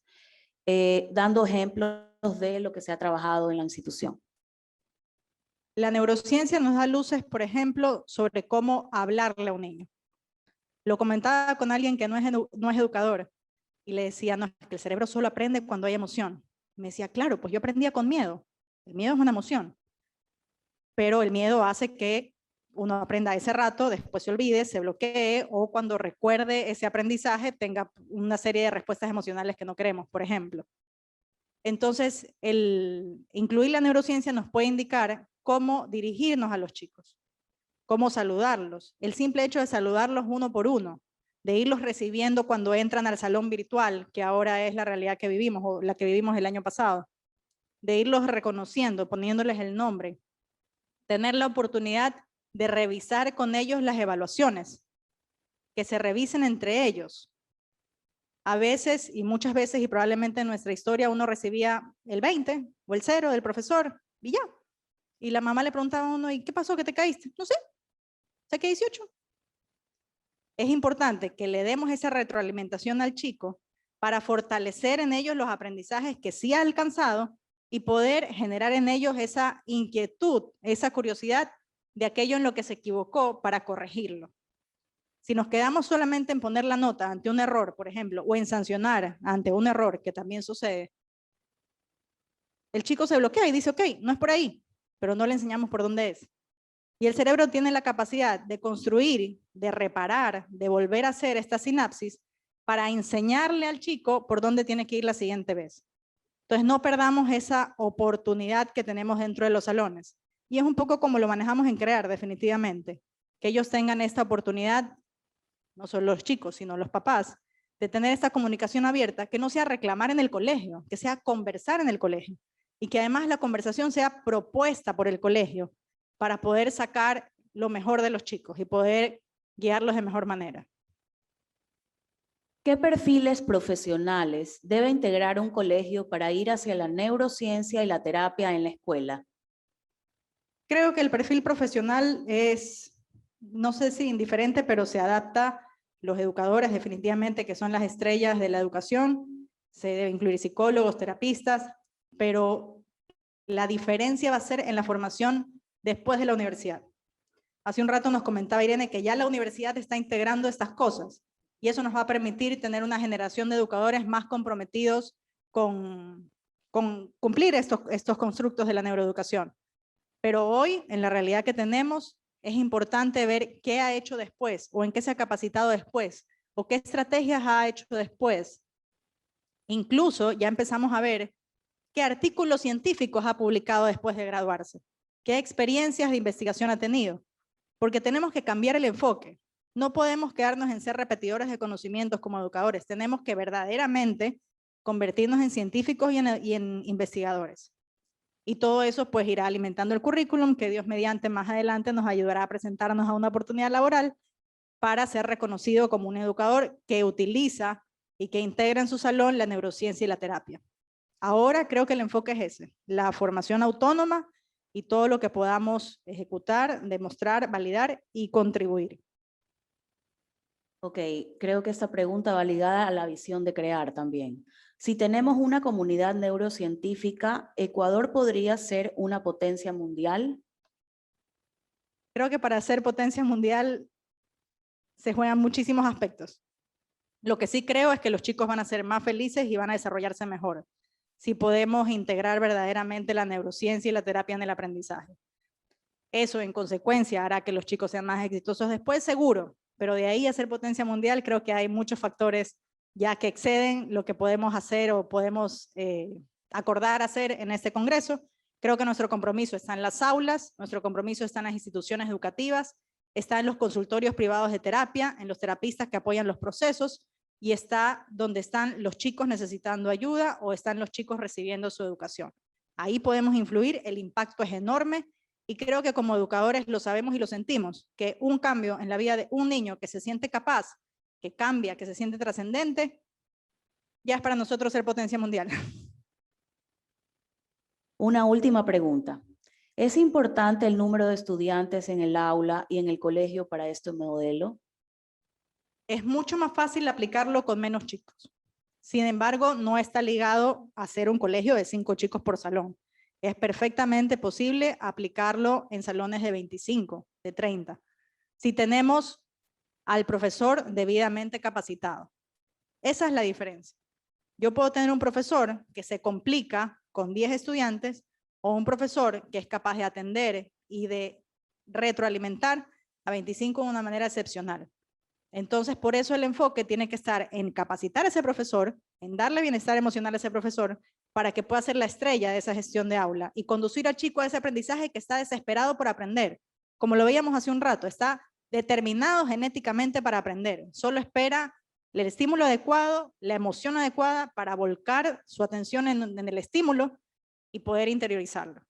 Speaker 1: Dando ejemplos de lo que se ha trabajado en la institución.
Speaker 2: La neurociencia nos da luces, por ejemplo, sobre cómo hablarle a un niño. Lo comentaba con alguien que no es educador y le decía, no, es que el cerebro solo aprende cuando hay emoción. Me decía, claro, pues yo aprendía con miedo. El miedo es una emoción, pero el miedo hace que uno aprenda ese rato, después se olvide, se bloquee, o cuando recuerde ese aprendizaje tenga una serie de respuestas emocionales que no queremos, por ejemplo. Entonces, el incluir la neurociencia nos puede indicar cómo dirigirnos a los chicos, cómo saludarlos. El simple hecho de saludarlos uno por uno, de irlos recibiendo cuando entran al salón virtual, que ahora es la realidad que vivimos, o la que vivimos el año pasado, de irlos reconociendo, poniéndoles el nombre, tener la oportunidad de revisar con ellos las evaluaciones, que se revisen entre ellos. A veces, y muchas veces, y probablemente en nuestra historia, uno recibía el 20 o el 0 del profesor, y ya. Y la mamá le preguntaba a uno, ¿y qué pasó que te caíste? No sé, saqué 18. Es importante que le demos esa retroalimentación al chico para fortalecer en ellos los aprendizajes que sí ha alcanzado y poder generar en ellos esa inquietud, esa curiosidad de aquello en lo que se equivocó para corregirlo. Si nos quedamos solamente en poner la nota ante un error, por ejemplo, o en sancionar ante un error, que también sucede, el chico se bloquea y dice, ok, no es por ahí, pero no le enseñamos por dónde es. Y el cerebro tiene la capacidad de construir, de reparar, de volver a hacer esta sinapsis para enseñarle al chico por dónde tiene que ir la siguiente vez. Entonces no perdamos esa oportunidad que tenemos dentro de los salones. Y es un poco como lo manejamos en CREAR, definitivamente. Que ellos tengan esta oportunidad, no solo los chicos, sino los papás, de tener esta comunicación abierta, que no sea reclamar en el colegio, que sea conversar en el colegio. Y que además la conversación sea propuesta por el colegio para poder sacar lo mejor de los chicos y poder guiarlos de mejor manera.
Speaker 1: ¿Qué perfiles profesionales debe integrar un colegio para ir hacia la neurociencia y la terapia en la escuela?
Speaker 2: Creo que el perfil profesional es, no sé si indiferente, pero se adapta. Los educadores definitivamente que son las estrellas de la educación, se debe incluir psicólogos, terapistas, pero la diferencia va a ser en la formación después de la universidad. Hace un rato nos comentaba Irene que ya la universidad está integrando estas cosas y eso nos va a permitir tener una generación de educadores más comprometidos con cumplir estos constructos de la neuroeducación. Pero hoy, en la realidad que tenemos, es importante ver qué ha hecho después, o en qué se ha capacitado después, o qué estrategias ha hecho después. Incluso ya empezamos a ver qué artículos científicos ha publicado después de graduarse, qué experiencias de investigación ha tenido, porque tenemos que cambiar el enfoque. No podemos quedarnos en ser repetidores de conocimientos como educadores, tenemos que verdaderamente convertirnos en científicos y en investigadores. Y todo eso pues irá alimentando el currículum, que Dios mediante más adelante nos ayudará a presentarnos a una oportunidad laboral para ser reconocido como un educador que utiliza y que integra en su salón la neurociencia y la terapia. Ahora creo que el enfoque es ese, la formación autónoma y todo lo que podamos ejecutar, demostrar, validar y contribuir.
Speaker 1: Ok, creo que esta pregunta va ligada a la visión de crear también. Si tenemos una comunidad neurocientífica, ¿Ecuador podría ser una potencia mundial?
Speaker 2: Creo que para ser potencia mundial se juegan muchísimos aspectos. Lo que sí creo es que los chicos van a ser más felices y van a desarrollarse mejor si podemos integrar verdaderamente la neurociencia y la terapia en el aprendizaje. Eso, en consecuencia, hará que los chicos sean más exitosos después, seguro, pero de ahí a ser potencia mundial creo que hay muchos factores ya que exceden lo que podemos hacer o podemos acordar hacer en este congreso. Creo que nuestro compromiso está en las aulas, nuestro compromiso está en las instituciones educativas, está en los consultorios privados de terapia, en los terapistas que apoyan los procesos, y está donde están los chicos necesitando ayuda o están los chicos recibiendo su educación. Ahí podemos influir, el impacto es enorme, y creo que como educadores lo sabemos y lo sentimos, que un cambio en la vida de un niño que se siente capaz, que cambia, que se siente trascendente, ya es para nosotros ser potencia mundial.
Speaker 1: Una última pregunta. ¿Es importante el número de estudiantes en el aula y en el colegio para este modelo?
Speaker 2: Es mucho más fácil aplicarlo con menos chicos. Sin embargo, no está ligado a ser un colegio de 5 chicos por salón. Es perfectamente posible aplicarlo en salones de 25, de 30. Si tenemos al profesor debidamente capacitado. Esa es la diferencia. Yo puedo tener un profesor que se complica con 10 estudiantes o un profesor que es capaz de atender y de retroalimentar a 25 de una manera excepcional. Entonces, por eso el enfoque tiene que estar en capacitar a ese profesor, en darle bienestar emocional a ese profesor, para que pueda ser la estrella de esa gestión de aula y conducir al chico a ese aprendizaje que está desesperado por aprender. Como lo veíamos hace un rato, está determinado genéticamente para aprender. Solo espera el estímulo adecuado, la emoción adecuada para volcar su atención en el estímulo y poder interiorizarlo.